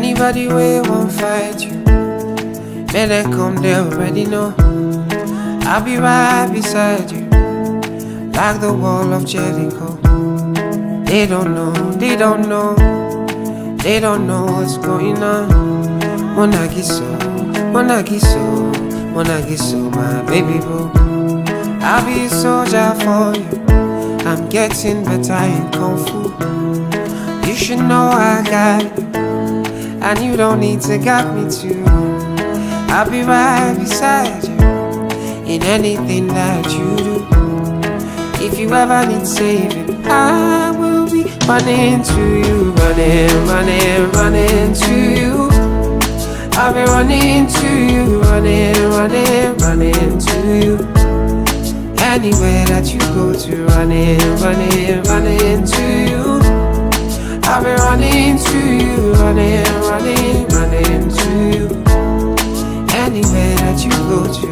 Anybody way won't fight you, may they come, they already know. I'll be right beside you, like the wall of Jericho. They don't know, they don't know, they don't know what's going on. Monagiso, Monagiso, Monagiso, my baby boo. I'll be a soldier for you, I'm getting better in Kung Fu. You should know I got you, and you don't need to guide me too. I'll be right beside you in anything that you do. If you ever need saving, I will be running to you, running, running, running to you. I'll be running to you, running, running, running to you. Anywhere that you go to, running, running, running to you. I'll be running to you, running, running, running to you. Anywhere that you go to.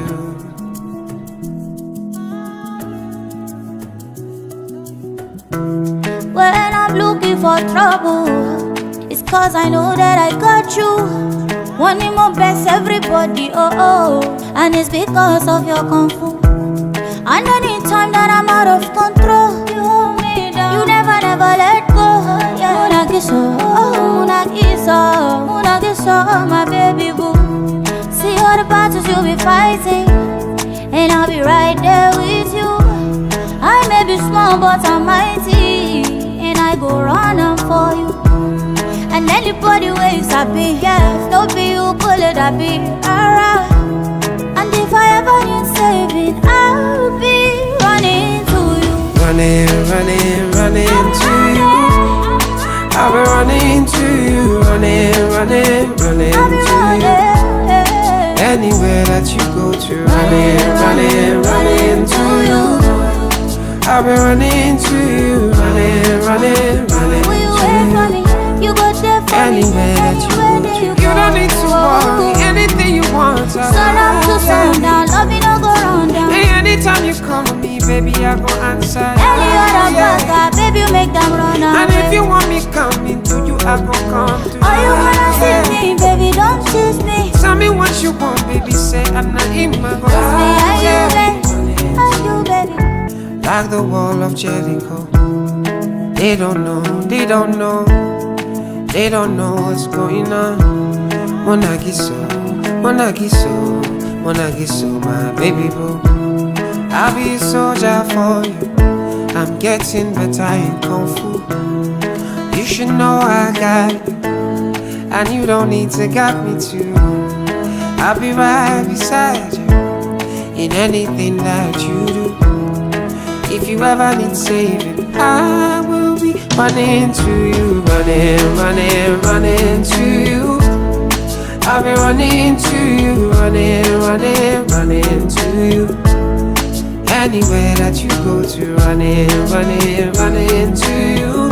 When I'm looking for trouble, it's cause I know that I got you. Wanting my best, everybody, oh oh. And it's because of your Kung Fu. And anytime that I'm out of control, you hold me down, you never, never let go. Yeah. Munagiso, Munagiso, Munagiso, my baby boo. See all the battles you'll be fighting, and I'll be right there with you. I may be small but I'm mighty, and I go running for you. And anybody waves I be, yeah, don't be you pull it, I be alright. And if I ever need saving, I'll be running to you. Running, running, running to you. I'll be running to you, running, running, running to you. Anywhere that you go to, running, running, running to you. I'll be running to you, running, running, running Will you to wait for you. me? You go there for Anywhere me. that you go to, you don't need to worry. Anything you want, Sun up to sundown, love me no go round down. Hey, anytime you call me, baby, I go answer. Any other brother, baby, you make them run away. And if you want me coming to you, I go come to you. Oh, you wanna see me, baby, don't tease me. Tell me what you want, baby, say I'm not in my go. Are you baby? Like the wall of Jericho. They don't know, they don't know, they don't know what's going on. Monagiso, Monagiso, Monagiso, my baby boo. I'll be a soldier for you, I'm getting better in Kung Fu. You should know I got you, and you don't need to guide me too. I'll be right beside you in anything that you do. If you ever need saving, I will be running to you, running, running, running to you. I'll be running to you, running, running, running to you. Anywhere that you go to, running, running, running to you.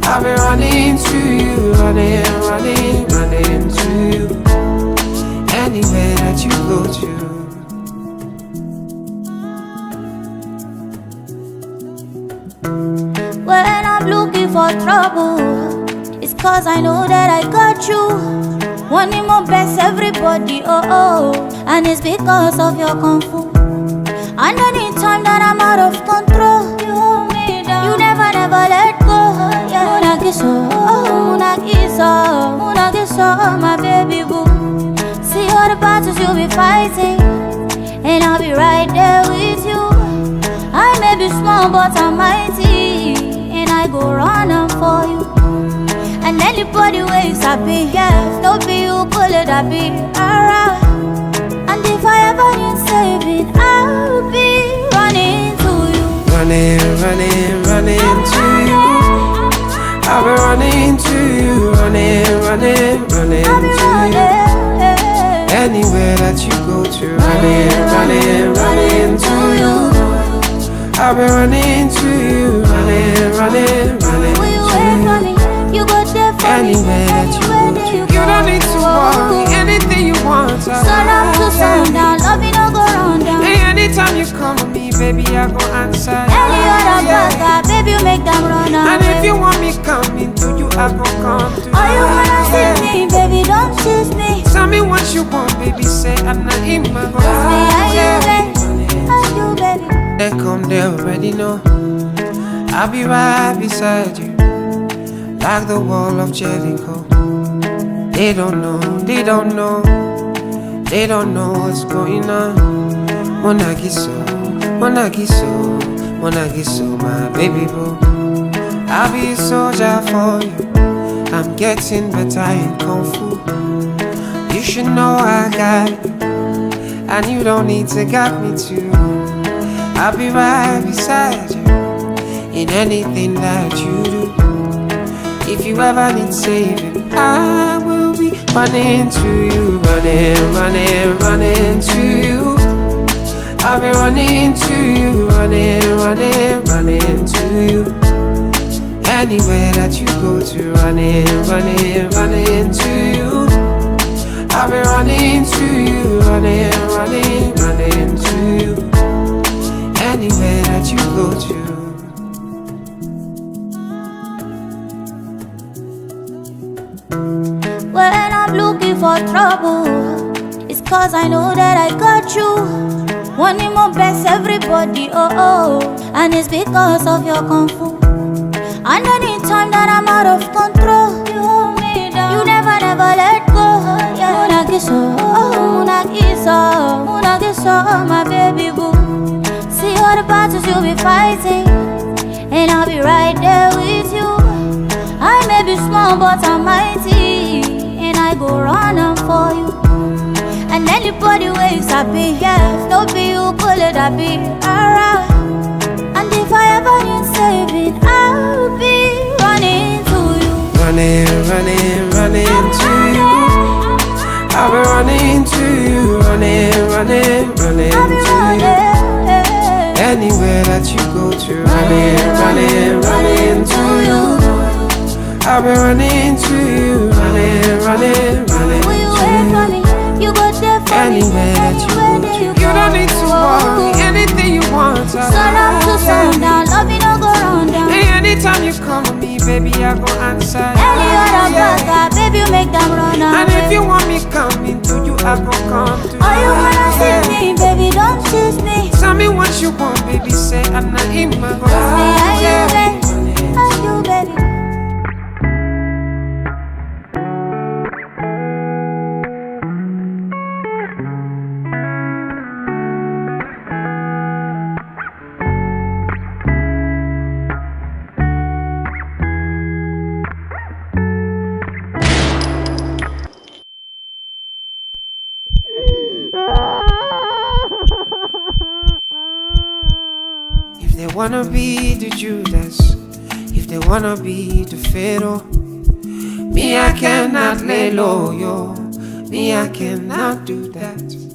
I'll be running to you, running, running, running to you. Anywhere that you go to. When I'm looking for trouble, it's cause I know that I got you. Wanting my best, everybody, oh oh. And it's because of your Kung Fu. And anytime that I'm out of control, you hold me down, you never, never let go. Yeah. Munagiso, Munagiso, Munagiso, my baby boo. See all the battles you'll be fighting, and I'll be right there with you. I may be small but I'm mighty, and I go running for you. And anybody waves I be, yeah, don't be you pull it, I be alright. And if I ever need saving, I'll be running to you. Running, running, running to you. I'll be running to you, running, running, running to you. Anywhere that you go to, running, running, running to you. I'll be running to you, running, running, running Will you to wait for you. me? You go there for Anywhere me. that you go to, you don't need to worry. Anything you want, Sun up to sundown, love me no go round down. Hey, anytime you call me, baby, I go answer. Any other brother, baby, you make them run away. And if you want me coming to you, I go come to you. Oh, you wanna see me, what you want, baby, say I'm not in my Are you ready? Are you ready? They come, they already know. I'll be right beside you, like the wall of Jericho. They don't know, they don't know, they don't know what's going on. Monagiso, Monagiso, Monagiso, my baby boo. I'll be a soldier for you. I'm getting better in Kung Fu. You should know I got you, and you don't need to guide me too. I'll be right beside you in anything that you do. If you ever need saving, I will be running to you, running, running, running to you. I'll be running to you, running, running, running to you. Anywhere that you go to, running, running, running to you. I'll be running to you, running, running, running to you. Anywhere that you go to. When I'm looking for trouble, it's cause I know that I got you. Wanting my best, everybody, oh oh. And it's because of your kung fu. And anytime that I'm out of control, you hold me down. You never, never let go. Yeah. Munagiso, my baby boo. See all the battles you'll be fighting, and I'll be right there with you. I may be small, but I'm mighty, and I go run up for you. And anybody waves at me, yes, don't be you, pull it, I be alright. And if I ever need saving, I'll be running to you. Running, running, running to you. I'll be running to you, running, running, running to you. Anywhere that you go to, running, running, running to you. I'll be running to you, running, running, running Will you to wait for you. me? You go there for me. Anywhere that you go to, you don't need to worry. Anything you want, Sun up to sundown, love you no go round down. Hey, anytime you come with me, baby, I go answer. Any other brother, baby, you make them run away. And if you want me coming to you, I go come to you. Oh, you wanna see me, baby, don't tease me. Tell me what you want, baby, say I'm not in my Are you ready? Are you ready? If they wanna be the Judas, if they wanna be the Pharaoh, me I cannot lay low, yo. Me I cannot do that.